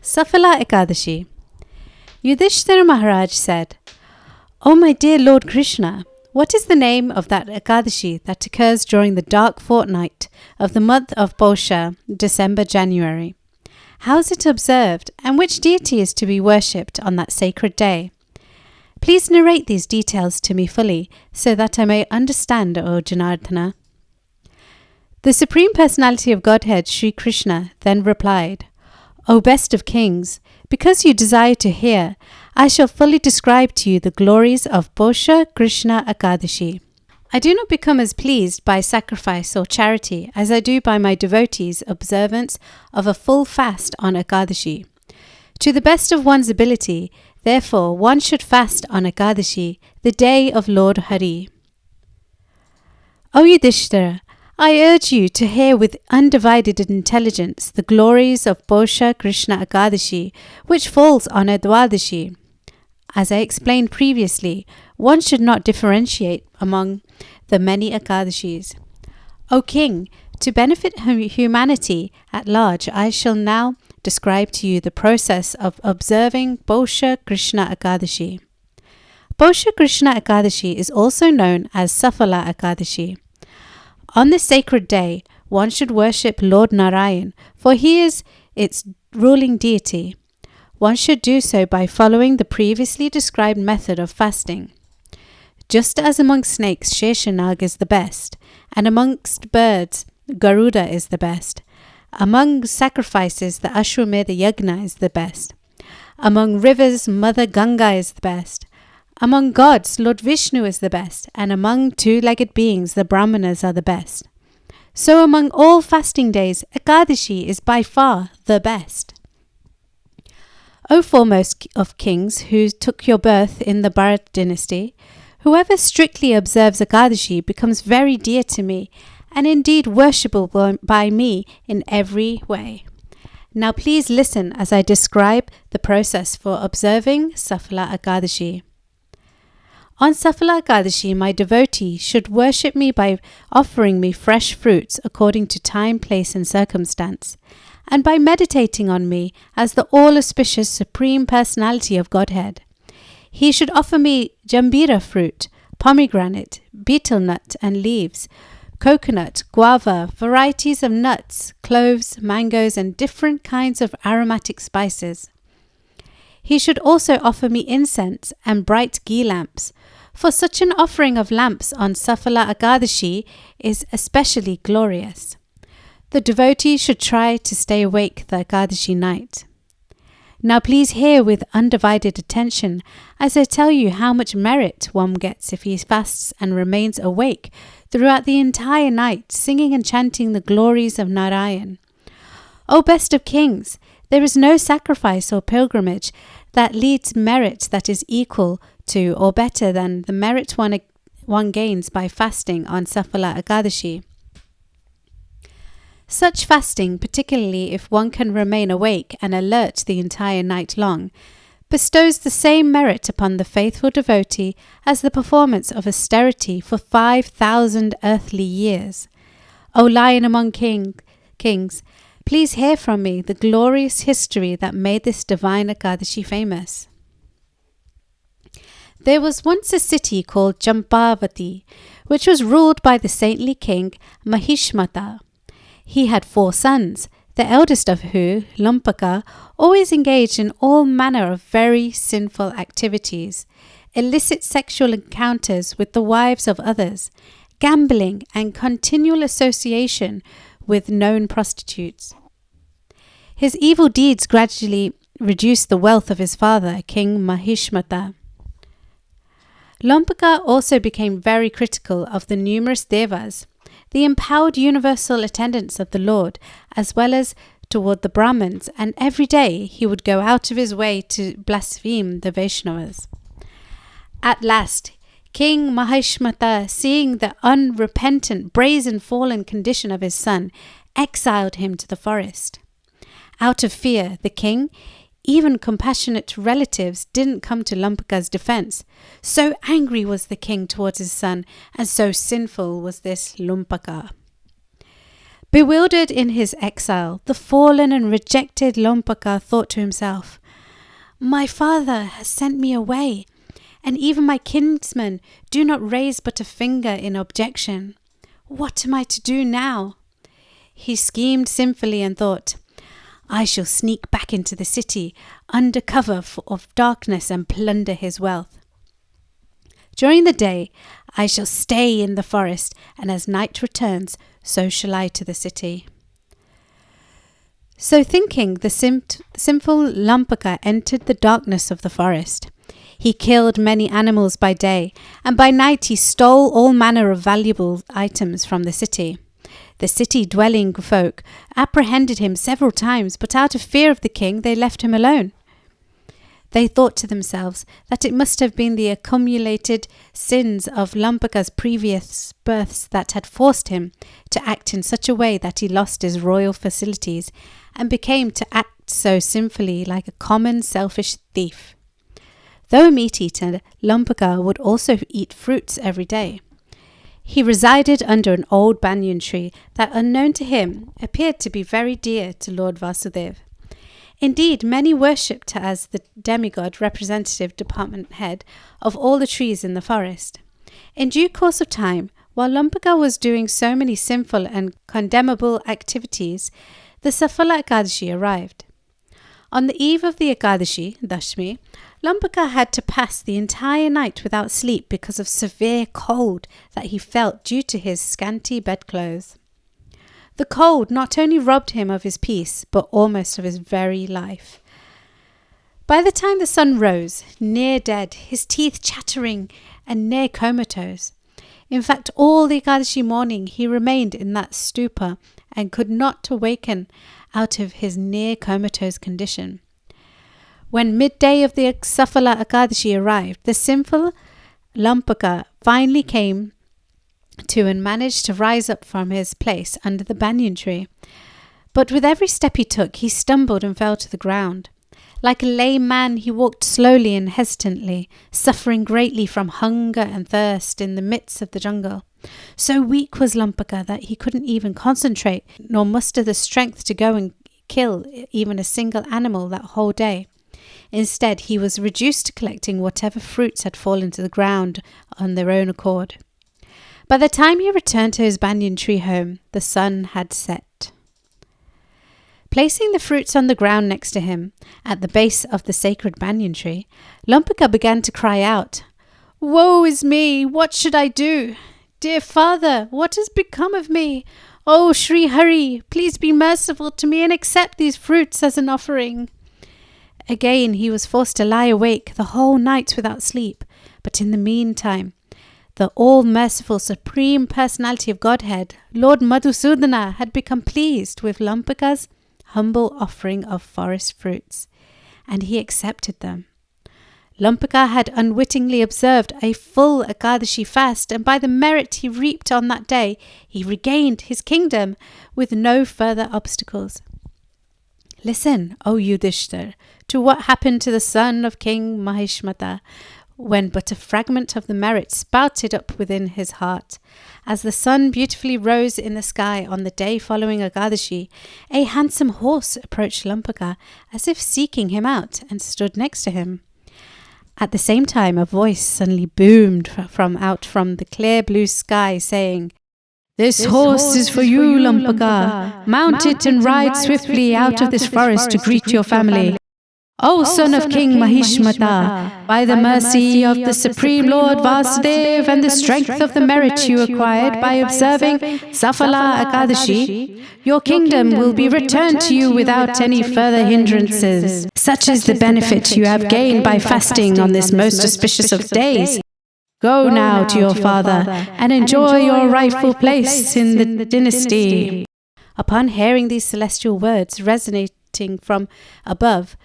Saphala Ekadashi. Yudhishthira Maharaj said, "O my dear Lord Krishna, what is the name of that Ekadashi that occurs during the dark fortnight of the month of Posha, December-January? How is it observed, and which deity is to be worshipped on that sacred day? Please narrate these details to me fully, so that I may understand, O Janardhana." The Supreme Personality of Godhead, Sri Krishna, then replied, "O best of kings, because you desire to hear, I shall fully describe to you the glories of Posha Krishna Ekadashi. I do not become as pleased by sacrifice or charity as I do by my devotees' observance of a full fast on Ekadashi. To the best of one's ability, therefore, one should fast on Ekadashi, the day of Lord Hari. O Yudhishthira, I urge you to hear with undivided intelligence the glories of Posha Krishna Ekadashi, which falls on a Dwadashi. As I explained previously, one should not differentiate among the many Ekadashis. O King, to benefit humanity at large, I shall now describe to you the process of observing Posha Krishna Ekadashi. Posha Krishna Ekadashi is also known as Saphala Ekadashi. On this sacred day, one should worship Lord Narayan, for he is its ruling deity. One should do so by following the previously described method of fasting. Just as among snakes Sheshanag is the best, and amongst birds Garuda is the best, among sacrifices the Ashwamedha Yagna is the best, among rivers Mother Ganga is the best, among gods Lord Vishnu is the best, and among two-legged beings the Brahmanas are the best. So among all fasting days, Ekadashi is by far the best. O foremost of kings who took your birth in the Bharat dynasty, whoever strictly observes Ekadashi becomes very dear to me, and indeed worshipable by me in every way. Now please listen as I describe the process for observing Saphala Ekadashi. On Saphala Ekadashi, my devotee should worship me by offering me fresh fruits according to time, place and circumstance, and by meditating on me as the all-auspicious Supreme Personality of Godhead. He should offer me jambira fruit, pomegranate, betel nut and leaves, coconut, guava, varieties of nuts, cloves, mangoes and different kinds of aromatic spices. He should also offer me incense and bright ghee lamps, for such an offering of lamps on Saphala Ekadashi is especially glorious. The devotee should try to stay awake the Ekadashi night. Now please hear with undivided attention as I tell you how much merit one gets if he fasts and remains awake throughout the entire night, singing and chanting the glories of Narayan. O best of kings, there is no sacrifice or pilgrimage that leads merit that is equal to or better than the merit one gains by fasting on Saphala Ekadashi. Such fasting, particularly if one can remain awake and alert the entire night long, bestows the same merit upon the faithful devotee as the performance of austerity for 5,000 earthly years. O Lion among kings, please hear from me the glorious history that made this divine Ekadashi famous. There was once a city called Champavati, which was ruled by the saintly king Mahishmata. He had 4 sons, the eldest of whom, Lumpaka, always engaged in all manner of very sinful activities, illicit sexual encounters with the wives of others, gambling and continual association with known prostitutes. His evil deeds gradually reduced the wealth of his father, King Mahishmata. Lumpaka also became very critical of the numerous devas, the empowered universal attendants of the Lord, as well as toward the Brahmins, and every day he would go out of his way to blaspheme the Vaishnavas. At last, King Mahishmata, seeing the unrepentant, brazen, fallen condition of his son, exiled him to the forest. Out of fear, the king, even compassionate relatives, didn't come to Lumpaka's defense. So angry was the king towards his son, and so sinful was this Lumpaka. Bewildered in his exile, the fallen and rejected Lampaka thought to himself, "My father has sent me away, and even my kinsmen do not raise but a finger in objection. What am I to do now?" He schemed sinfully and thought, "I shall sneak back into the city under cover of darkness and plunder his wealth. During the day, I shall stay in the forest, and as night returns, so shall I to the city." So thinking, the sinful Lampaka entered the darkness of the forest. He killed many animals by day, and by night he stole all manner of valuable items from the city. The city-dwelling folk apprehended him several times, but out of fear of the king, they left him alone. They thought to themselves that it must have been the accumulated sins of Lampaka's previous births that had forced him to act in such a way that he lost his royal facilities and became to act so sinfully like a common selfish thief. Though a meat-eater, Lampaka would also eat fruits every day. He resided under an old banyan tree that, unknown to him, appeared to be very dear to Lord Vasudeva. Indeed, many worshipped her as the demigod representative department head of all the trees in the forest. In due course of time, while Lampaka was doing so many sinful and condemnable activities, the Saphala Ekadashi arrived. On the eve of the Ekadashi, Dashmi, Lampaka had to pass the entire night without sleep because of severe cold that he felt due to his scanty bedclothes. The cold not only robbed him of his peace, but almost of his very life. By the time the sun rose, near dead, his teeth chattering and near comatose. In fact, all the Ekadashi morning he remained in that stupor and could not awaken out of his near comatose condition. When midday of the Saphala Ekadashi arrived, the sinful Lampaka finally came to and managed to rise up from his place under the banyan tree. But with every step he took, he stumbled and fell to the ground. Like a lame man, he walked slowly and hesitantly, suffering greatly from hunger and thirst in the midst of the jungle. So weak was Lampaka that he couldn't even concentrate, nor muster the strength to go and kill even a single animal that whole day. Instead, he was reduced to collecting whatever fruits had fallen to the ground on their own accord. By the time he returned to his banyan tree home, the sun had set. Placing the fruits on the ground next to him, at the base of the sacred banyan tree, Lampaka began to cry out, "Woe is me! What should I do? Dear father, what has become of me? Oh, Sri Hari, please be merciful to me and accept these fruits as an offering." Again, he was forced to lie awake the whole night without sleep, but in the meantime, the all-merciful Supreme Personality of Godhead, Lord Madhusudana, had become pleased with Lampaka's humble offering of forest fruits, and he accepted them. Lampaka had unwittingly observed a full Ekadashi fast, and by the merit he reaped on that day, he regained his kingdom with no further obstacles. Listen, O Yudhishthir, to what happened to the son of King Mahishmata, when but a fragment of the merit spouted up within his heart. As the sun beautifully rose in the sky on the day following Ekadashi, a handsome horse approached Lampaka as if seeking him out and stood next to him. At the same time, a voice suddenly boomed from the clear blue sky, saying, This horse is for you, Lampaka. Mount it and ride swiftly out of this forest to greet your family. O son of King Mahishmata, by the mercy of the Supreme Lord Vasudeva and the strength of the merit you acquired by observing Saphala Ekadashi, your kingdom will be returned to you without any further hindrances. Such is the benefit you have gained by fasting on this most auspicious of days. Go now to your father and enjoy your rightful place in the dynasty. Upon hearing these celestial words resonating from above,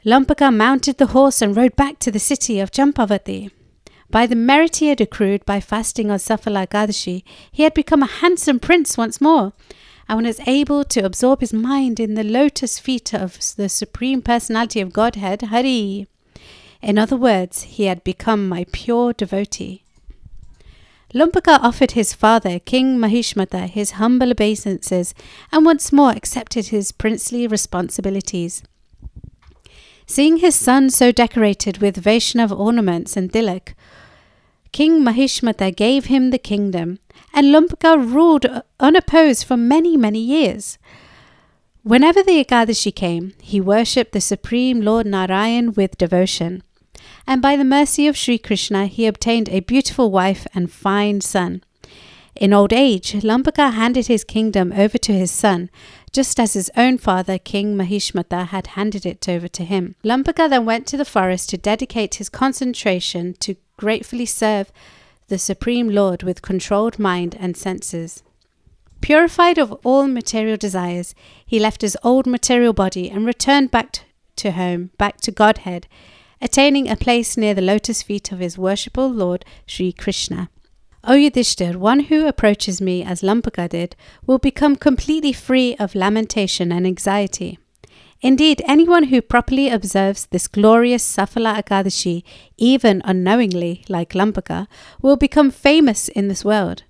Lampaka mounted the horse and rode back to the city of Champavati. By the merit he had accrued by fasting on Saphala Ekadashi, he had become a handsome prince once more, and was able to absorb his mind in the lotus feet of the Supreme Personality of Godhead, Hari. In other words, he had become my pure devotee. Lumpaka offered his father, King Mahishmata, his humble obeisances and once more accepted his princely responsibilities. Seeing his son so decorated with Vaishnav ornaments and tilak, King Mahishmata gave him the kingdom, and Lumpaka ruled unopposed for many, many years. Whenever the Ekadashi came, he worshipped the Supreme Lord Narayan with devotion. And by the mercy of Sri Krishna, he obtained a beautiful wife and fine son. In old age, Lumpaka handed his kingdom over to his son, just as his own father, King Mahishmata, had handed it over to him. Lumpaka then went to the forest to dedicate his concentration to gratefully serve the Supreme Lord with controlled mind and senses. Purified of all material desires, he left his old material body and returned back to home, back to Godhead, attaining a place near the lotus feet of his worshipful Lord Sri Krishna. O Yudhishthir, one who approaches me as Lumpaka did will become completely free of lamentation and anxiety. Indeed, anyone who properly observes this glorious Saphala Ekadashi, even unknowingly, like Lumpaka, will become famous in this world.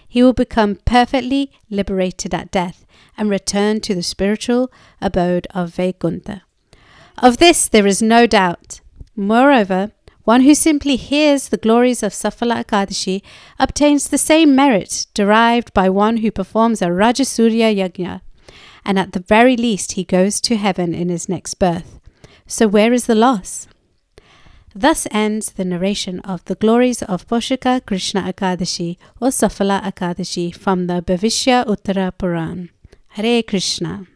He will become perfectly liberated at death and return to the spiritual abode of Vaikuntha. Of this there is no doubt. Moreover, one who simply hears the glories of Saphala Ekadashi obtains the same merit derived by one who performs a Rajasurya Yajna, and at the very least he goes to heaven in his next birth. So where is the loss? Thus ends the narration of the glories of Poshaka Krishna Ekadashi or Saphala Ekadashi from the Bhavishya Uttara Puran. Hare Krishna.